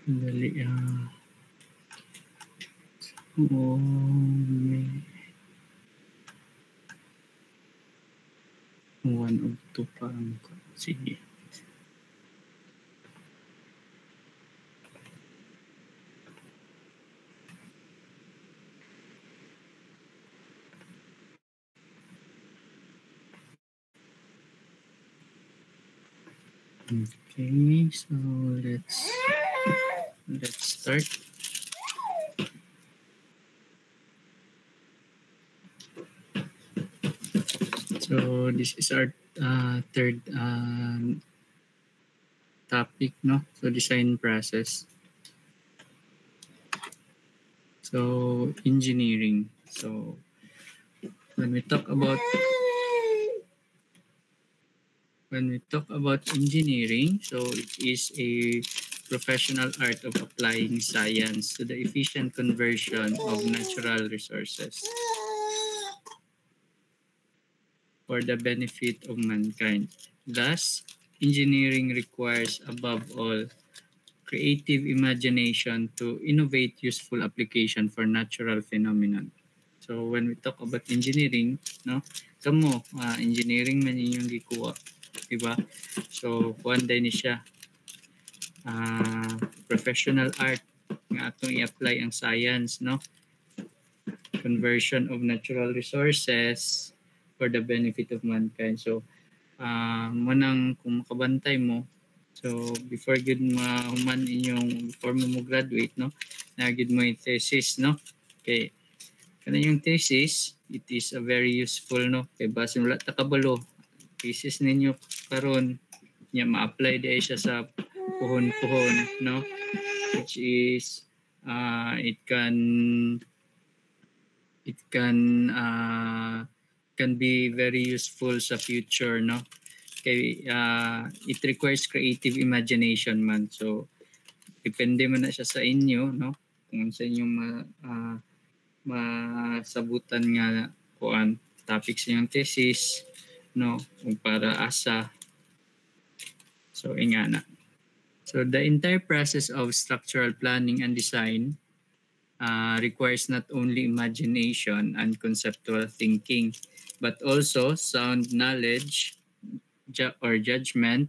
Dali, may 1 of 2 pa ang sige. Okay, so let's start. So this is our third topic, no? So design process. So engineering. So when we talk about engineering, so it is a professional art of applying science to the efficient conversion of natural resources for the benefit of mankind. Thus, engineering requires, above all, creative imagination to innovate useful application for natural phenomenon. So when we talk about engineering, no, kamo engineering man inyong gikuha, diba? So kuan din ni siya professional art nga atong i-apply ang science, no? Conversion of natural resources for the benefit of mankind. So manang kung makabantay mo, so before gud mahuman inyong before mo graduate, no, na gud mo yung thesis, no. Okay, kana yung thesis, it is a very useful, no, kay base wala ta kabalo thesis ninyo karon nya ma-apply di siya sa puhon-puhon, no, which is it can be very useful sa future, no. Kay it requires creative imagination man. So depende man na siya sa inyo, no, kung sa inyong masabutan nga kuan topic sa inyong thesis, no, kung para asa. So ingana. So the entire process of structural planning and design requires not only imagination and conceptual thinking, but also sound knowledge or judgment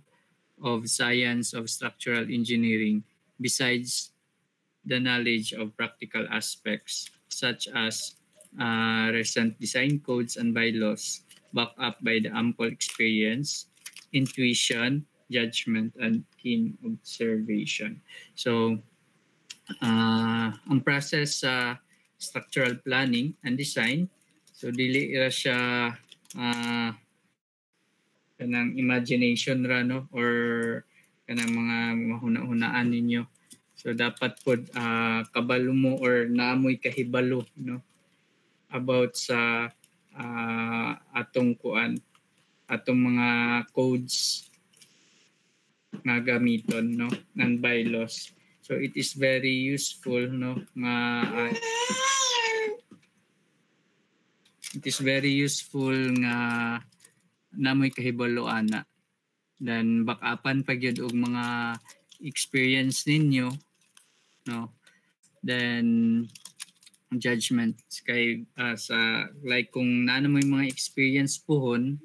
of science of structural engineering, besides the knowledge of practical aspects such as recent design codes and bylaws, backed up by the ample experience, intuition, judgment, and keen observation. So ang process sa structural planning and design, so dili ra siya kanang imagination ra, no, or kanang mga mahuna-hunaan ninyo. So dapat pod kabalo mo or naamoy kahibalo, no, about sa atong kuan, atong mga codes nga gamiton, no, ng bylaws. So it is very useful, no, nga it is very useful nga namoy kahibalo ana. Then backupan pa gyud og mga experience ninyo, no. Then judgment kay sa like kung naano mo yung mga experience puhon,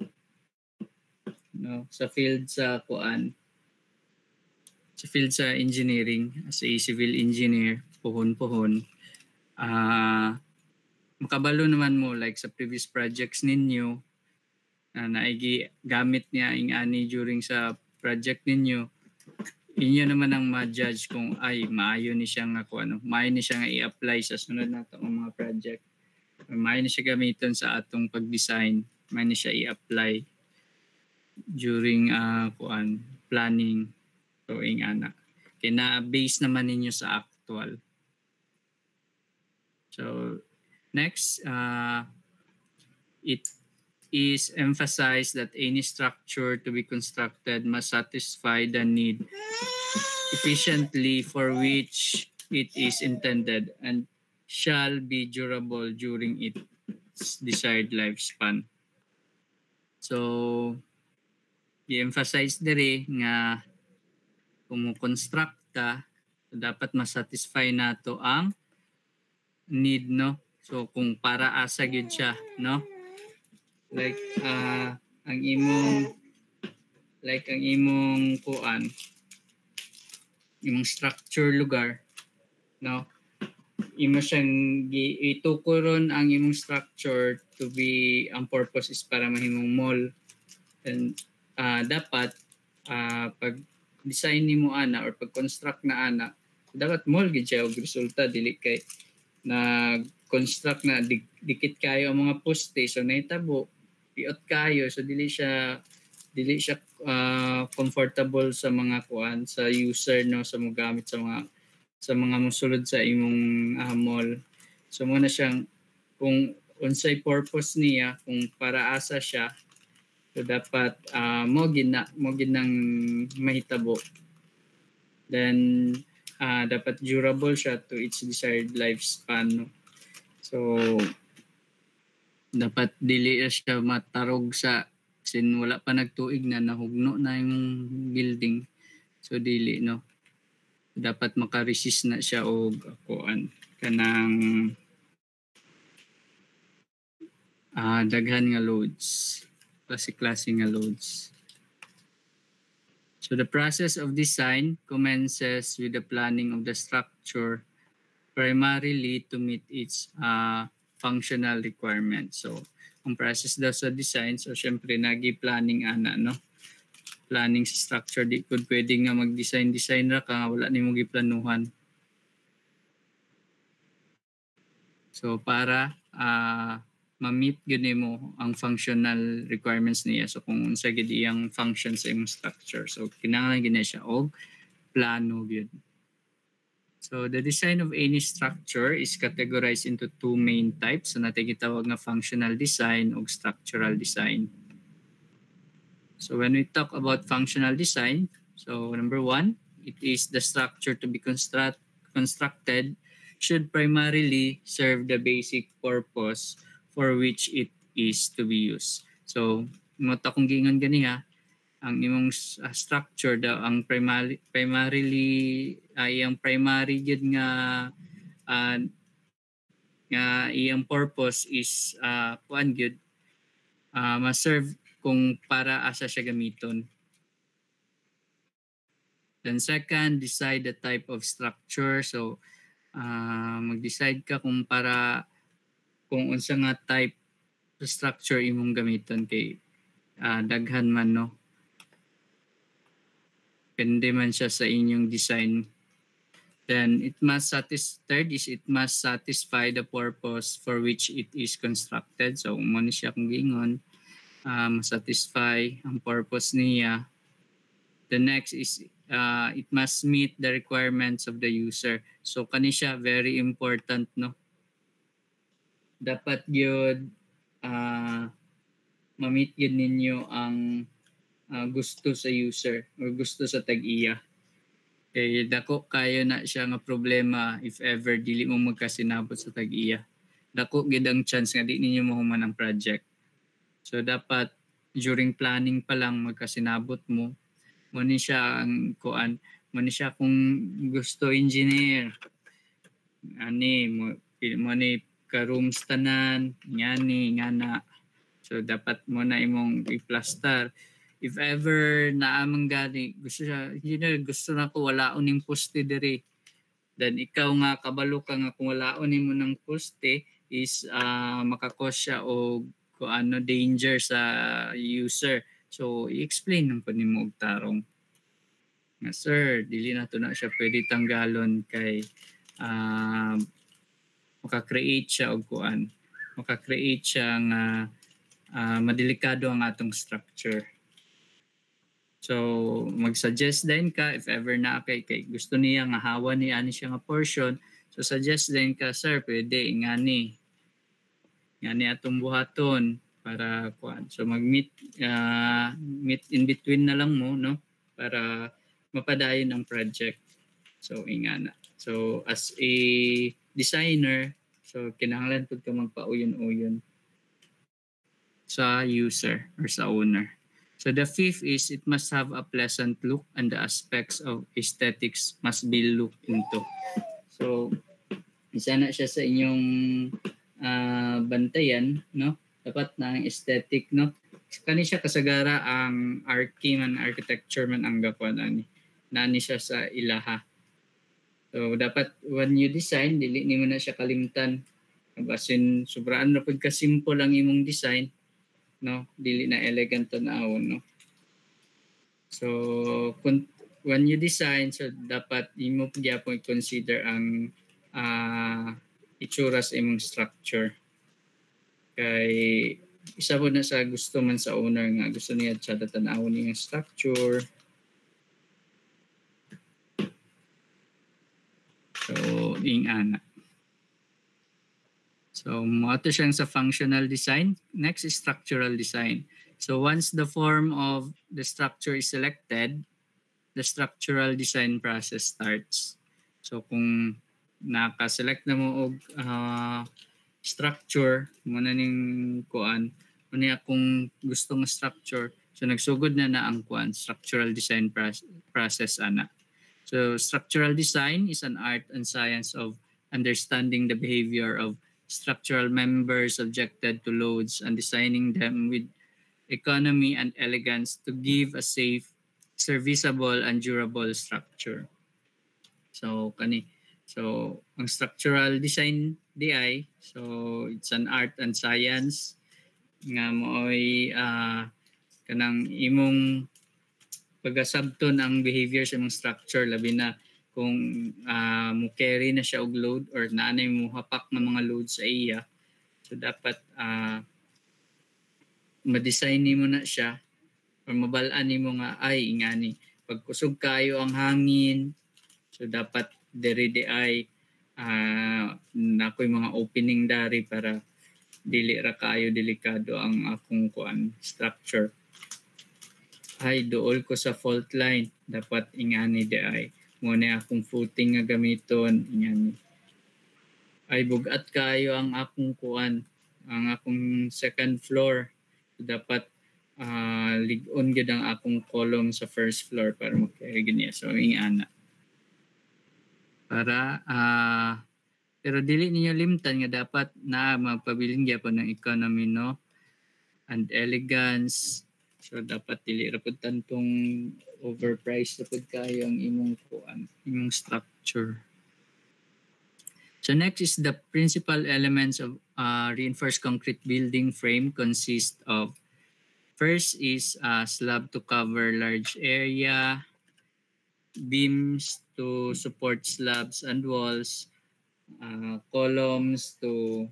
no, sa field sa kuan, sa field sa engineering as a civil engineer, puhon makabalo naman mo like sa previous projects ninyo naigi gamit niya ing ani during sa project ninyo, inyo naman ang ma-judge kung ay maayo ni siya nga kuno, maayo ni siya nga i-apply sa sunod nato nga mga project, maayo ni siya gamiton sa atong pag-design, maayo ni siya i-apply during planning. So ingana kay na base naman ninyo sa actual. So next, it is emphasized that any structure to be constructed must satisfy the need efficiently for which it is intended and shall be durable during its desired lifespan. So i-emphasize diri nga kung mo construct ka, So dapat masatisfy nato ang need, no? So kung para asa gyud siya, no? Like ang imong kuan, imong structure lugar, no? Imo siyang itukuron ang imong structure to be, ang purpose is para mahimong mall. And dapat pag design nimo ana or pag construct na ana, dapat mall gid siya og resulta, dili kay nag-construct na dikit kayo ang mga poste, so nahitabo piot kayo, so dili siya comfortable sa mga kuan, sa user, no, sa mogamit sa mga mosulod sa imong mall. So mo na siyang kung unsay purpose niya, kung para asa siya, so dapat mo ginang mahitabo. Then dapat durable siya to its desired lifespan, no? So dapat dili siya matarog sa sin wala pa nagtuig na nahugno na yung building. So dili, no? Dapat makaresist na siya og kuan kanang daghan nga loads, klase nga loads. So the process of design commences with the planning of the structure primarily to meet its functional requirements. So ang process daw sa design, so syempre nagi-planning ana, no? Planning sa structure, di kod pwede nga mag-design ra ka wala nimo giplanuhan. So para ma-meet gyud nimo ang functional requirements niya. So kung unsa gyud iyang function sa imong structure, so kinahanglan gyud siya og plano gyud. So the design of any structure is categorized into two main types. So natay gitawag nga functional design ug structural design. So when we talk about functional design, so number one, it is the structure to be constructed should primarily serve the basic purpose for which it is to be used. So, mata kong gingon ganiha, ang imong structure daw ang primarily iyang primary gyud nga iyang purpose is kuan gyud ma-serve kung para asa siya gamiton. Then second, decide the type of structure. So mag-decide ka kung unsa nga type of structure imong gamiton, kay daghan man, no? Depende man siya sa inyong design. Then it must satisfy the purpose for which it is constructed. So mo ni siya kung gingon, satisfy ang purpose niya. The next is it must meet the requirements of the user. So kani siya very important, no? Dapat yun ma-meet yun ninyo ang gusto sa user or gusto sa tag-iya. Kaya dako kayo na siya nga problema if ever dili mo magkasinabot sa tag-iya. Dako gid ang chance nga di ninyo mahuman ang project. So dapat during planning pa lang magkasinabot mo. Muni siya ang kuan, muni siya kung gusto engineer. Mo ka rooms tanan, ngana. So dapat mo na imong i-plaster. If ever naamang gani, gusto na ko walaon ning poste diri. Then ikaw nga kabalo ka nga kung walaon nimo ng poste is makakos siya og danger sa user. So i-explain nang pa nimo og tarong nga, sir, dili na to na siya pwede tanggalon kay maka-create siya og maka-create siya nga madelikado ang atong structure. So mag-suggest din ka if ever na kay gusto niya nga hawa ni ani siya nga portion, so suggest din ka, sir, pwede ngani atong buhaton para kuan. So meet in between na lang mo, no, para mapadayon ang project. So ingana. So as a designer, so kinahanglan pud ka magpauyon-uyon sa user or sa owner. So the fifth is it must have a pleasant look and the aspects of aesthetics must be looked into. So isa na siya sa inyong bantayan, no? Dapat na ang aesthetic, no? Kani siya kasagara ang architecture man ang gapuan ani. Nani siya sa ilaha. So dapat when you design, dili nimo na siya kalimtan. Basin sobraan ra pud ka simple ang imong design, no? Dili na elegant tanawon, no? So when you design, so dapat imo gyapon consider ang itsura sa imong structure. Kay isa po na sa gusto man sa owner nga gusto niya sa tatanawon yung structure. So ana. So moto siyang sa functional design. Next is structural design. So once the form of the structure is selected, the structural design process starts. So kung naka-select na mo og structure mo na ning kuan, ano kung gusto ng structure, so nagsugod na ang kuan structural design process ana. So structural design is an art and science of understanding the behavior of structural members subjected to loads and designing them with economy and elegance to give a safe, serviceable, and durable structure. So ang structural design DI, so it's an art and science nga mooy kanang imong pagasabton ang behavior sa imong structure, labi na kung mo carry na siya og load or naanay mo hapak ng mga load sa iya. So dapat ma-design nimo na siya or mabalaan nimo nga ay ingani pagkusog kayo ang hangin, so dapat diri di ay nakoy mga opening dari para dili ra kayo delikado ang akong kuan structure. Ay duol ko sa fault line, dapat ingani di ay mo na akong footing nga gamiton ingani. Ay bugat kayo ang akong kuan, ang akong second floor, so dapat lig-on gid ang akong column sa first floor para makarry niya. So ingana para pero dili ninyo limtan nga dapat na magpabiling gyapon ng economy, no, and elegance. So dapat dili ra pud tantong overpriced ra pud kayo ang imong kuan, imong structure. So next is the principal elements of reinforced concrete building frame consist of, first is slab to cover large area, beams to support slabs and walls, columns to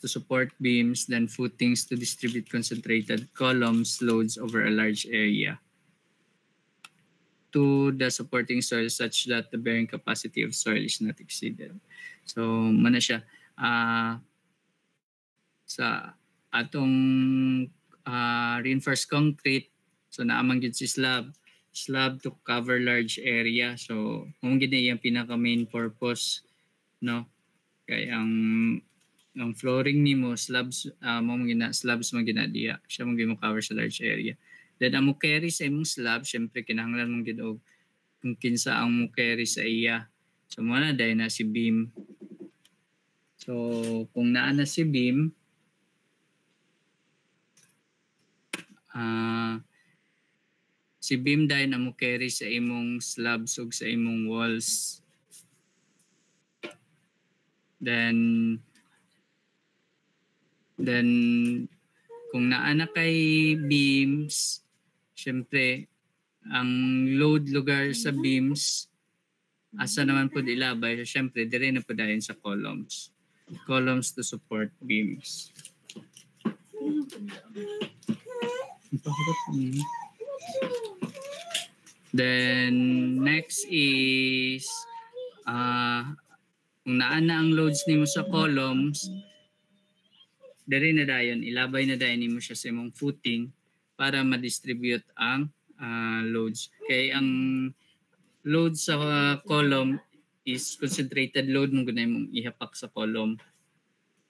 support beams, then footings to distribute concentrated columns loads over a large area to the supporting soil such that the bearing capacity of soil is not exceeded. So mana siya sa atong reinforced concrete, so naamang gyud si slab to cover large area. So mao gyud yung pinaka main purpose, no, kay ang flooring nimo slabs mo slabs mo diya siya mo cover sa large area. Then ang mo carry sa imong slab, syempre kinahanglan mong gid og kung kinsa ang mo carry sa iya. So mo na dahil na si beam. So kung naa na si beam, si beam dahil na mo carry sa imong slabs ug sa imong walls. Then kung naa na kay beams, syempre ang load lugar sa beams asa naman po ilabay, so syempre dire na po dayon sa columns to support beams. Then next is kung naa na ang loads nimo sa columns, dire na dayon ilabay na dayon nimo siya sa imong footing para ma-distribute ang loads. Kay ang load sa column is concentrated load mo gud mong ihapak sa column.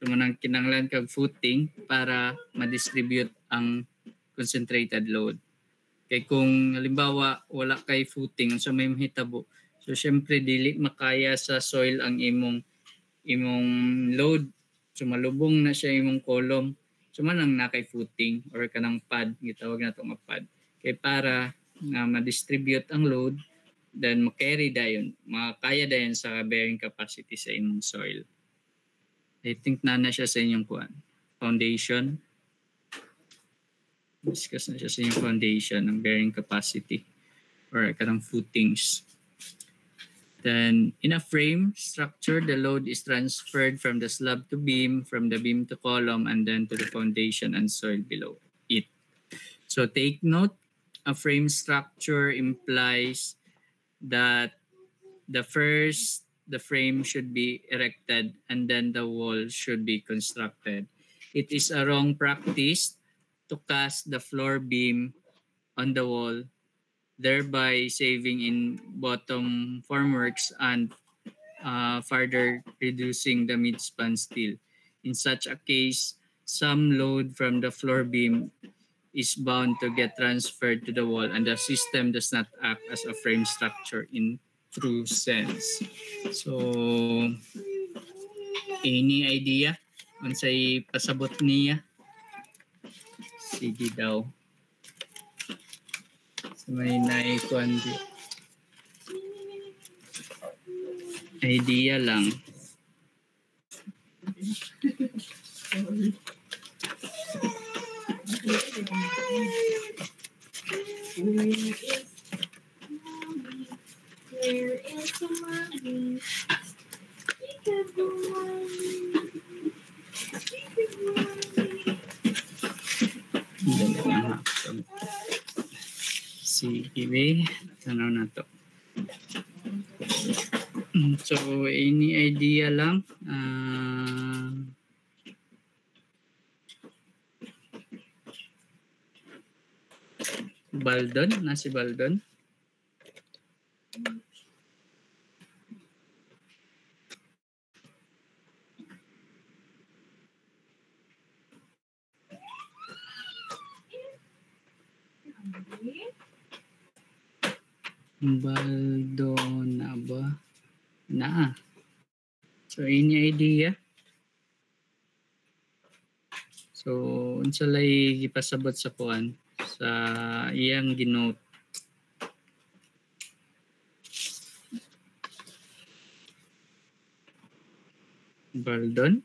Tumanang kinanglan kag footing para ma-distribute ang concentrated load. Kay kung halimbawa wala kay footing so may mahitabo. So syempre dili makaya sa soil ang imong load. So malubong na siya imong column. So manang na kay footing or kanang pad, gitawag na nga pad. Kay para na ma-distribute ang load, then ma-carry dayon, makaya dayon sa bearing capacity sa imong soil. I think na siya sa inyong foundation. Discuss na siya sa inyong foundation ng bearing capacity or kanang footings. Then, in a frame structure, the load is transferred from the slab to beam, from the beam to column, and then to the foundation and soil below it. So take note, a frame structure implies that the frame should be erected and then the wall should be constructed. It is a wrong practice to cast the floor beam on the wall, thereby saving in bottom formworks and further reducing the midspan steel. In such a case, some load from the floor beam is bound to get transferred to the wall and the system does not act as a frame structure in true sense. So, any idea unsay pasabot niya? Sige daw. So, may naikuan di. Idea lang. Where is the money? Sige, tanaw na to. So, any idea lang? Baldon? Nasi Baldon? Baldon na ba? Na. So, any idea? So, unsa lay gipasabot sa kuan sa iyang ginote. Baldon?